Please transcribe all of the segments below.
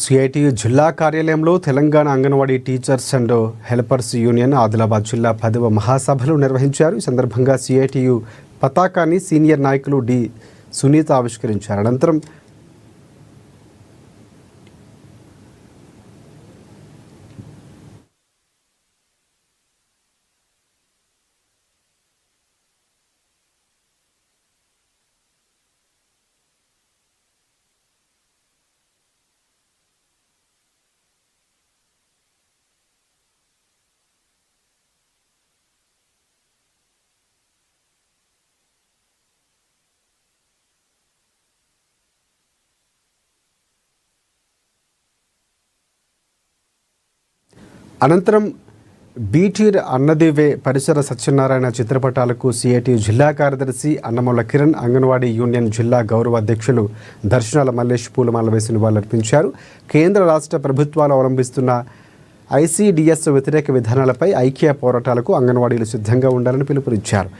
CITU జిల్లా కార్యాలయంలో Telangana anganwadi teachers and helpers union Adilabad జిల్లా 10వ మహాసభలు నిర్వహించారు. ఈ సందర్భంగా సిఐటియు పతాకాన్ని సీనియర్ నాయకులు డి సునీత ఆవిష్కరించారు. అనంతరం బీటీర్ అన్నదివే పరిసర సత్యనారాయణ చిత్రపటాలకు సిఐటియు జిల్లా కార్యదర్శి అన్నమూల కిరణ్, అంగన్వాడీ యూనియన్ జిల్లా గౌరవ అధ్యక్షులు దర్శనాల మల్లేష్ పూలమాల వేసి నివాళులర్పించారు. కేంద్ర రాష్ట్ర ప్రభుత్వాలు అవలంబిస్తున్న ఐసిడిఎస్ వ్యతిరేక విధానాలపై ఐక్య పోరాటాలకు అంగన్వాడీలు సిద్ధంగా ఉండాలని పిలుపునిచ్చారు.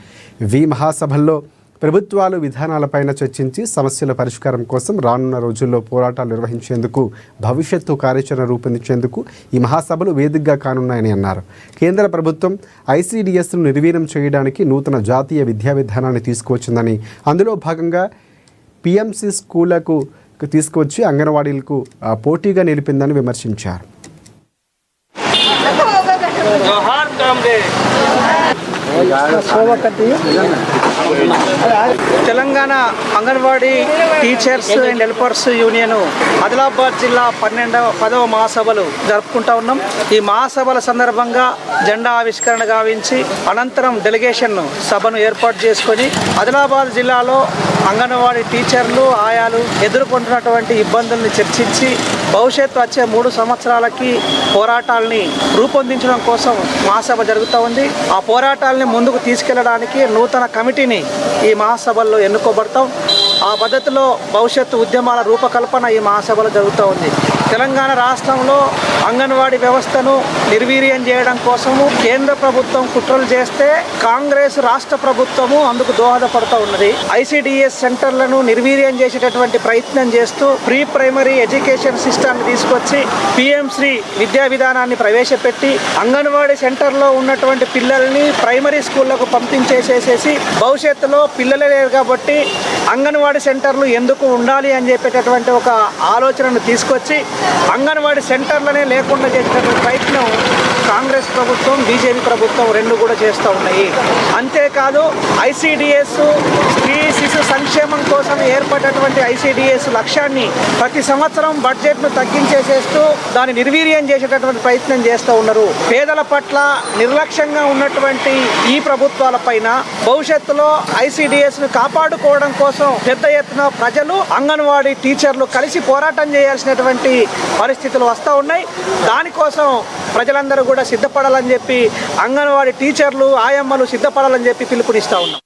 ఈ మహాసభల్లో ప్రభుత్వాలు విధానాలపైన చర్చించి సమస్యల పరిష్కారం కోసం రానున్న రోజుల్లో పోరాటాలు నిర్వహించేందుకు, భవిష్యత్తు కార్యాచరణ రూపొందించేందుకు ఈ మహాసభలు వేదికగా కానున్నాయని అన్నారు. కేంద్ర ప్రభుత్వం ఐసిడిఎస్ను నిర్వీర్యం చేయడానికి నూతన జాతీయ విద్యా విధానాన్ని తీసుకువచ్చిందని, అందులో భాగంగా పిఎంసి స్కూళ్లకు తీసుకువచ్చి అంగన్వాడీలకు పోటీగా నిలిపిందని విమర్శించారు. Telangana anganwadi teachers and helpers union Adilabad జిల్లా 10వ మహాసభలు జరుపుకుంటా ఉన్నాం. ఈ మహాసభల సందర్భంగా జెండా ఆవిష్కరణ గావించి అనంతరం డెలిగేషన్ సభను ఏర్పాటు చేసుకొని ఆదిలాబాద్ జిల్లాలో అంగన్వాడీ టీచర్లు, ఆయాలు ఎదుర్కొంటున్నటువంటి ఇబ్బందుల్ని చర్చించి భవిష్యత్తు వచ్చే 3 సంవత్సరాలకి పోరాటాలని రూపొందించడం కోసం మహాసభ జరుగుతూ ఉంది. ఆ పోరాటాలని ముందుకు తీసుకెళ్లడానికి నూతన కమిటీని ఈ మహాసభల్లో ఎన్నుకోబడతాం. ఆ పద్ధతిలో భవిష్యత్తు ఉద్యమాల రూపకల్పన ఈ మహాసభలో జరుగుతూ ఉంది. తెలంగాణ రాష్ట్రంలో అంగన్వాడీ వ్యవస్థను నిర్వీర్యం చేయడం కోసము కేంద్ర ప్రభుత్వం కుట్రలు చేస్తే కాంగ్రెస్ రాష్ట్ర ప్రభుత్వము అందుకు దోహదపడుతూ ఉన్నది. ఐసిడిఎస్ సెంటర్లను నిర్వీర్యం చేసేటటువంటి ప్రయత్నం చేస్తూ ప్రీ ప్రైమరీ ఎడ్యుకేషన్ సిస్టాన్ని తీసుకొచ్చి పిఎంసి విద్యా విధానాన్ని ప్రవేశపెట్టి అంగన్వాడీ సెంటర్లో ఉన్నటువంటి పిల్లల్ని ప్రైమరీ స్కూళ్లకు పంపించేసేసి భవిష్యత్తులో పిల్లలే లేరు కాబట్టి అంగన్వాడీ సెంటర్లు ఎందుకు ఉండాలి అని చెప్పేటటువంటి ఒక ఆలోచనను తీసుకొచ్చి అంగన్వాడీ సెంటర్లనే లేకుండా చేసేటటువంటి ప్రయత్నం కాంగ్రెస్ ప్రభుత్వం, బీజేపీ ప్రభుత్వం రెండు కూడా చేస్తూ ఉన్నాయి. అంతేకాదు ఐసిడిఎస్ స్త్రీ శిశు సంక్షేమం కోసం ఏర్పడినటువంటి ఐసిడిఎస్ లక్ష్యాన్ని ప్రతి సంవత్సరం బడ్జెట్ను తగ్గించేసేస్తూ దాన్ని నిర్వీర్యం చేసేటటువంటి ప్రయత్నం చేస్తూ ఉన్నారు. పేదల పట్ల నిర్లక్ష్యంగా ఉన్నటువంటి ఈ ప్రభుత్వాల పైన భవిష్యత్తులో ఐసిడిఎస్ను కాపాడుకోవడం కోసం పెద్ద ఎత్తున ప్రజలు, అంగన్వాడీ టీచర్లు కలిసి పోరాటం చేయాల్సినటువంటి పరిస్థితులు వస్తూ ఉన్నాయి. దానికోసం ప్రజలందరూ కూడా సిద్ధపడాలని చెప్పి, అంగన్వాడీ టీచర్లు, ఆయమ్మలు సిద్ధపడాలని చెప్పి పిలుపునిస్తూ ఉన్నాం.